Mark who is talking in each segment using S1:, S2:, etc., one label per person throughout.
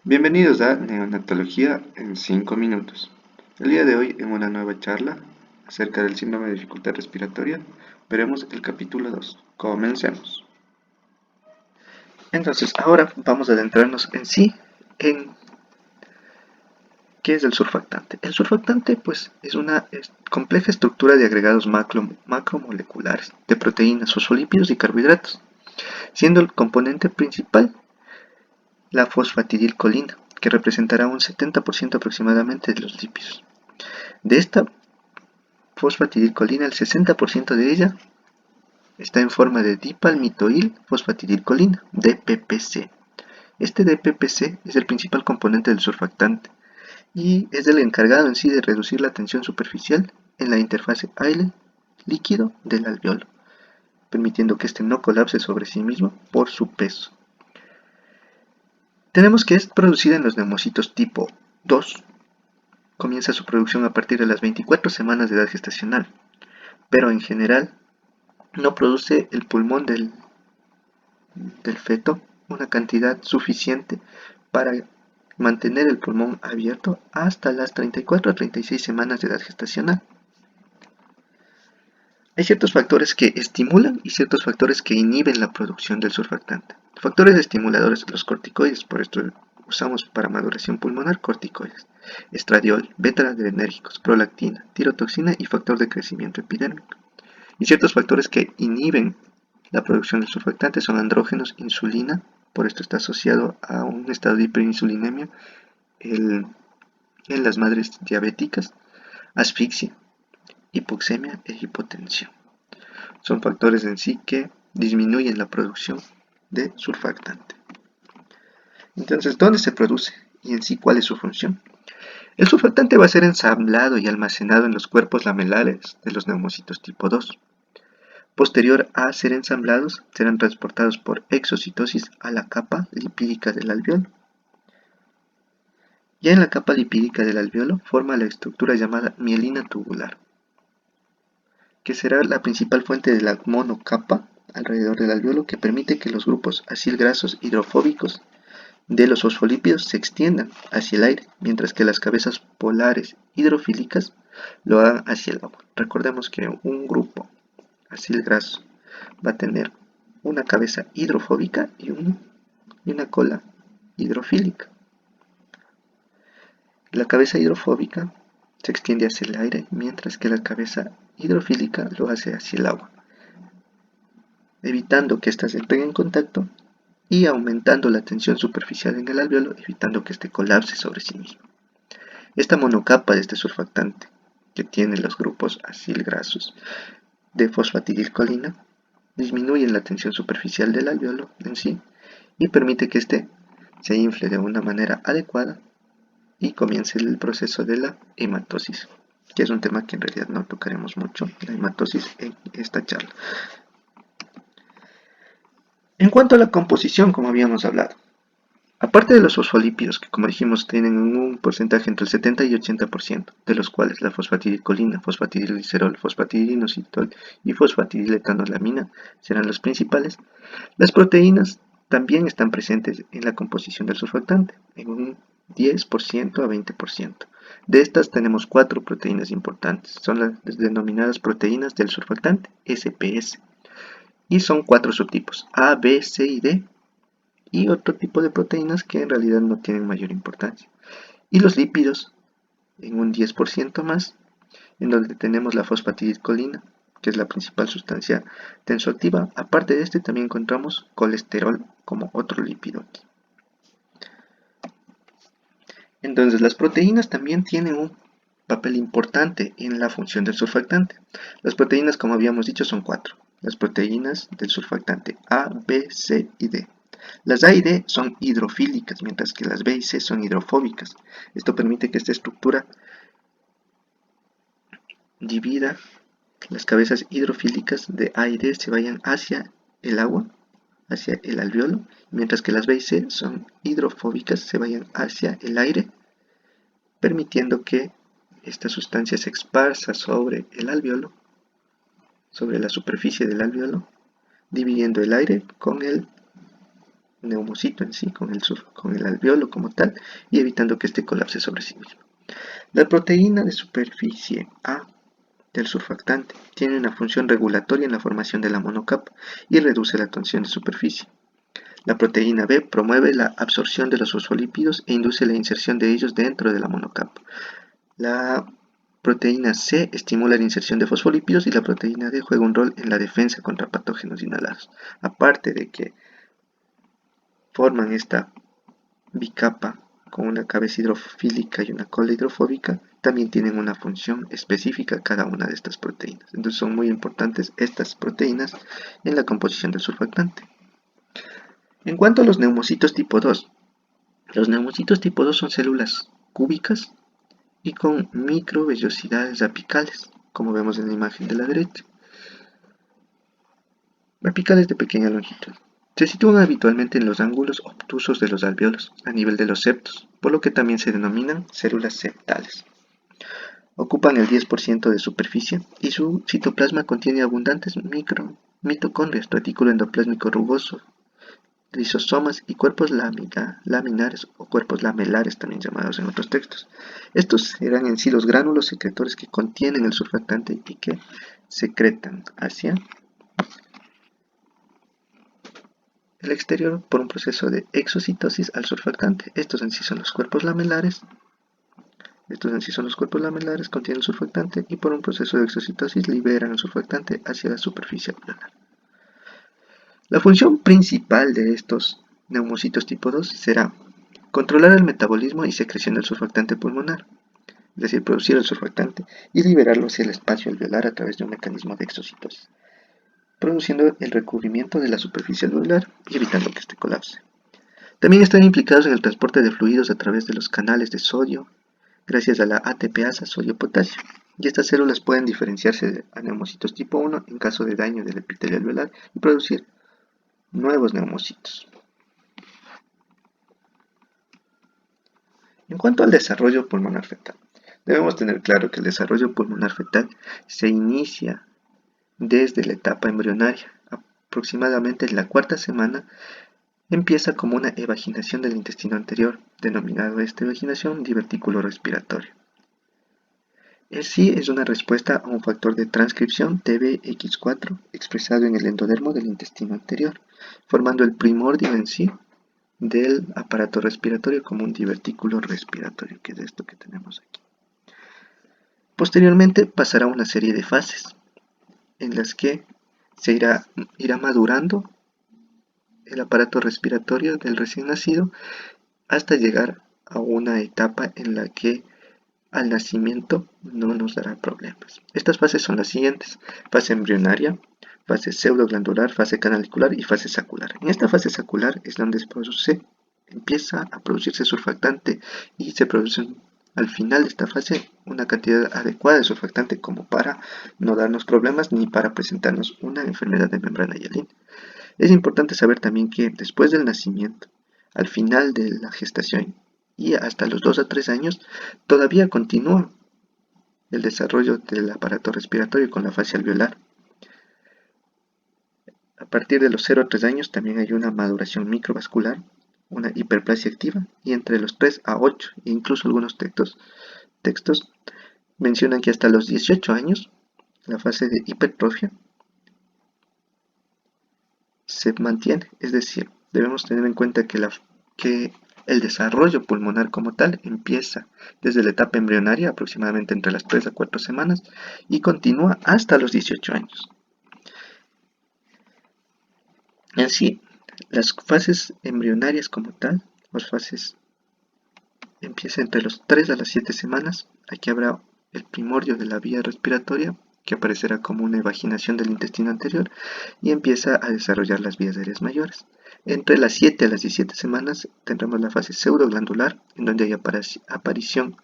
S1: Bienvenidos a Neonatología en 5 minutos. El día de hoy, en una nueva charla acerca del síndrome de dificultad respiratoria, veremos el capítulo 2. Comencemos. Entonces, ahora vamos a adentrarnos en sí en qué es el surfactante. El surfactante, pues, es una compleja estructura de agregados macromoleculares de proteínas, fosfolípidos y carbohidratos, siendo el componente principal la fosfatidilcolina, que representará un 70% aproximadamente de los lípidos. De esta fosfatidilcolina, el 60% de ella está en forma de dipalmitoil fosfatidilcolina, DPPC. Este DPPC es el principal componente del surfactante y es el encargado en sí de reducir la tensión superficial en la interfase aire-líquido del alveolo, permitiendo que éste no colapse sobre sí mismo por su peso. Tenemos que es producida en los neumocitos tipo 2. Comienza su producción a partir de las 24 semanas de edad gestacional, pero en general no produce el pulmón del feto una cantidad suficiente para mantener el pulmón abierto hasta las 34 a 36 semanas de edad gestacional. Hay ciertos factores que estimulan y ciertos factores que inhiben la producción del surfactante. Factores estimuladores, los corticoides, por esto usamos para maduración pulmonar corticoides, estradiol, beta-adrenérgicos, prolactina, tirotoxina y factor de crecimiento epidérmico. Y ciertos factores que inhiben la producción del surfactante son andrógenos, insulina, por esto está asociado a un estado de hiperinsulinemia en las madres diabéticas, asfixia, hipoxemia e hipotensión. Son factores en sí que disminuyen la producción de surfactante. Entonces, ¿dónde se produce? Y en sí, ¿cuál es su función? El surfactante va a ser ensamblado y almacenado en los cuerpos lamelares de los neumocitos tipo 2. Posterior a ser ensamblados, serán transportados por exocitosis a la capa lipídica del alveolo. Ya en la capa lipídica del alveolo forma la estructura llamada mielina tubular, que será la principal fuente de la monocapa alrededor del alveolo que permite que los grupos acilgrasos hidrofóbicos de los fosfolípidos se extiendan hacia el aire, mientras que las cabezas polares hidrofílicas lo hagan hacia el agua. Recordemos que un grupo acilgraso va a tener una cabeza hidrofóbica y una cola hidrofílica. La cabeza hidrofóbica se extiende hacia el aire, mientras que la cabeza hidrofílica lo hace hacia el agua, evitando que éstas entren en contacto y aumentando la tensión superficial en el alveolo, evitando que éste colapse sobre sí mismo. Esta monocapa de este surfactante, que tiene los grupos acilgrasos de fosfatidilcolina, disminuye la tensión superficial del alveolo en sí y permite que éste se infle de una manera adecuada y comience el proceso de la hematosis, que es un tema que en realidad no tocaremos mucho, la hematosis, en esta charla. En cuanto a la composición, como habíamos hablado, aparte de los fosfolípidos, que como dijimos tienen un porcentaje entre el 70 y 80%, de los cuales la fosfatidilcolina, fosfatidilglicerol, fosfatidilinositol y fosfatidiletoanolamina serán los principales, las proteínas también están presentes en la composición del surfactante, en un 10% a 20%. De estas tenemos 4 proteínas importantes, son las denominadas proteínas del surfactante, SPS, y son 4 subtipos, A, B, C y D, y otro tipo de proteínas que en realidad no tienen mayor importancia. Y los lípidos, en un 10% más, en donde tenemos la fosfatidilcolina, que es la principal sustancia tensoactiva. Aparte de este, también encontramos colesterol como otro lípido aquí. Entonces, las proteínas también tienen un papel importante en la función del surfactante. Las proteínas, como habíamos dicho, son 4. Las proteínas del surfactante A, B, C y D. Las A y D son hidrofílicas, mientras que las B y C son hidrofóbicas. Esto permite que esta estructura divida las cabezas hidrofílicas de A y D se vayan hacia el agua, hacia el alveolo, mientras que las B y C son hidrofóbicas, se vayan hacia el aire, permitiendo que esta sustancia se esparza sobre el alveolo, sobre la superficie del alveolo, dividiendo el aire con el neumocito en sí, con el alveolo como tal, y evitando que éste colapse sobre sí mismo. La proteína de superficie A del surfactante tiene una función regulatoria en la formación de la monocapa y reduce la tensión de superficie. La proteína B promueve la absorción de los fosfolípidos e induce la inserción de ellos dentro de la monocapa. La proteína C estimula la inserción de fosfolípidos y la proteína D juega un rol en la defensa contra patógenos inhalados. Aparte de que forman esta bicapa con una cabeza hidrofílica y una cola hidrofóbica, también tienen una función específica cada una de estas proteínas. Entonces son muy importantes estas proteínas en la composición del surfactante. En cuanto a los neumocitos tipo 2, los neumocitos tipo 2 son células cúbicas y con microvellosidades apicales, como vemos en la imagen de la derecha. Apicales de pequeña longitud. Se sitúan habitualmente en los ángulos obtusos de los alvéolos, a nivel de los septos, por lo que también se denominan células septales. Ocupan el 10% de superficie y su citoplasma contiene abundantes mitocondrias, retículo endoplásmico rugoso, lisosomas y cuerpos laminares o cuerpos lamelares también llamados en otros textos. Estos serán en sí los gránulos secretores que contienen el surfactante y que secretan hacia el exterior por un proceso de exocitosis al surfactante. Estos en sí son los cuerpos lamelares. Contienen el surfactante y por un proceso de exocitosis liberan el surfactante hacia la superficie alveolar. La función principal de estos neumocitos tipo 2 será controlar el metabolismo y secreción del surfactante pulmonar, es decir, producir el surfactante y liberarlo hacia el espacio alveolar a través de un mecanismo de exocitosis, produciendo el recubrimiento de la superficie alveolar y evitando que éste colapse. También están implicados en el transporte de fluidos a través de los canales de sodio, gracias a la ATPasa sodio-potasio. Y estas células pueden diferenciarse a neumocitos tipo 1 en caso de daño del epitelio alveolar y producir nuevos neumocitos. En cuanto al desarrollo pulmonar fetal, debemos tener claro que el desarrollo pulmonar fetal se inicia desde la etapa embrionaria. Aproximadamente en la cuarta semana empieza como una evaginación del intestino anterior, denominado esta evaginación divertículo respiratorio. En sí es una respuesta a un factor de transcripción TBX4 expresado en el endodermo del intestino anterior, formando el primordio en sí del aparato respiratorio como un divertículo respiratorio, que es esto que tenemos aquí. Posteriormente pasará una serie de fases en las que se irá madurando el aparato respiratorio del recién nacido hasta llegar a una etapa en la que al nacimiento no nos dará problemas. Estas fases son las siguientes: fase embrionaria, fase pseudoglandular, fase canalicular y fase sacular. En esta fase sacular es donde empieza a producirse surfactante y se produce al final de esta fase una cantidad adecuada de surfactante como para no darnos problemas ni para presentarnos una enfermedad de membrana hialina. Es importante saber también que después del nacimiento, al final de la gestación y hasta los 2 a 3 años, todavía continúa el desarrollo del aparato respiratorio con la fase alveolar. A partir de los 0 a 3 años también hay una maduración microvascular, una hiperplasia activa, y entre los 3 a 8, e incluso algunos textos mencionan que hasta los 18 años la fase de hipertrofia se mantiene, es decir, debemos tener en cuenta que el desarrollo pulmonar como tal empieza desde la etapa embrionaria, aproximadamente entre las 3 a 4 semanas, y continúa hasta los 18 años. En sí, las fases embrionarias como tal, las fases empiezan entre los 3 a las 7 semanas. Aquí habrá el primordio de la vía respiratoria, que aparecerá como una evaginación del intestino anterior y empieza a desarrollar las vías aéreas mayores. Entre las 7 a las 17 semanas tendremos la fase pseudoglandular, en donde hay aparición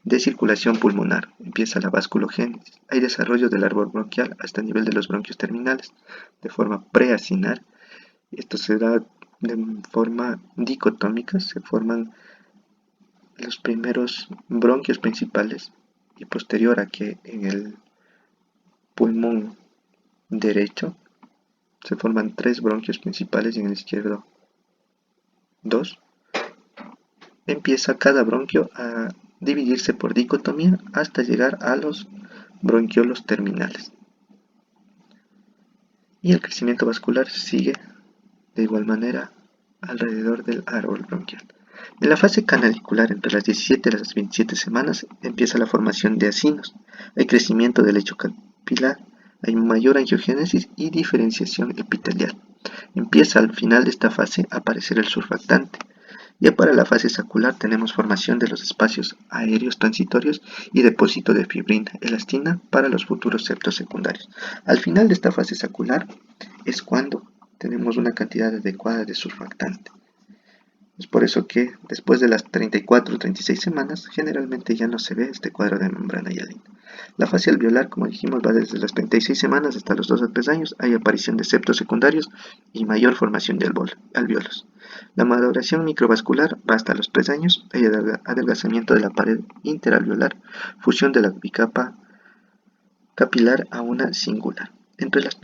S1: de circulación pulmonar. Empieza la vasculogénesis. Hay desarrollo del árbol bronquial hasta el nivel de los bronquios terminales, de forma preacinar. Esto se da de forma dicotómica, se forman los primeros bronquios principales y posterior a que en el pulmón derecho se forman 3 bronquios principales y en el izquierdo 2. Empieza cada bronquio a dividirse por dicotomía hasta llegar a los bronquiolos terminales. Y el crecimiento vascular sigue de igual manera alrededor del árbol bronquial. En la fase canalicular, entre las 17 y las 27 semanas, empieza la formación de acinos. Hay crecimiento del lecho capilar, hay mayor angiogénesis y diferenciación epitelial. Empieza al final de esta fase a aparecer el surfactante. Ya para la fase sacular tenemos formación de los espacios aéreos transitorios y depósito de fibrina, elastina para los futuros septos secundarios. Al final de esta fase sacular es cuando tenemos una cantidad adecuada de surfactante. Es por eso que después de las 34 o 36 semanas generalmente ya no se ve este cuadro de membrana hialina. La fase alveolar, como dijimos, va desde las 36 semanas hasta los 2 a 3 años. Hay aparición de septos secundarios y mayor formación de alveolos. La maduración microvascular va hasta los 3 años. Hay adelgazamiento de la pared interalveolar, fusión de la bicapa capilar a una singular. Entre los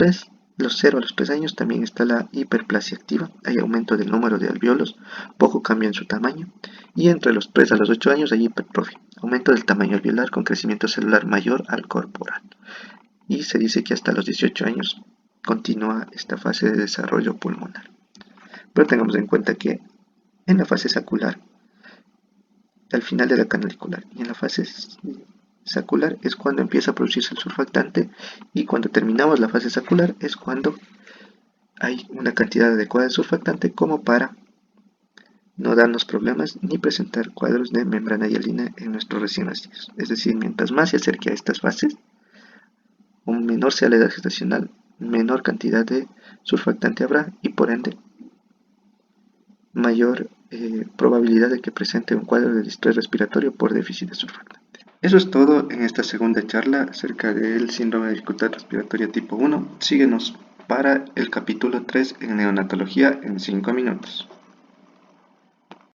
S1: 0 a los 3 años también está la hiperplasia activa, hay aumento del número de alveolos, poco cambio en su tamaño, y entre los 3 a los 8 años hay hipertrofia, aumento del tamaño alveolar con crecimiento celular mayor al corporal. Y se dice que hasta los 18 años continúa esta fase de desarrollo pulmonar. Pero tengamos en cuenta que en la fase sacular, al final de la canalicular y en la fase sacular es cuando empieza a producirse el surfactante, y cuando terminamos la fase sacular es cuando hay una cantidad adecuada de surfactante como para no darnos problemas ni presentar cuadros de membrana hialina en nuestros recién nacidos. Es decir, mientras más se acerque a estas fases, o menor sea la edad gestacional, menor cantidad de surfactante habrá y por ende mayor probabilidad de que presente un cuadro de distrés respiratorio por déficit de surfactante. Eso es todo en esta segunda charla acerca del síndrome de dificultad respiratoria tipo 1. Síguenos para el capítulo 3 en neonatología en 5 minutos.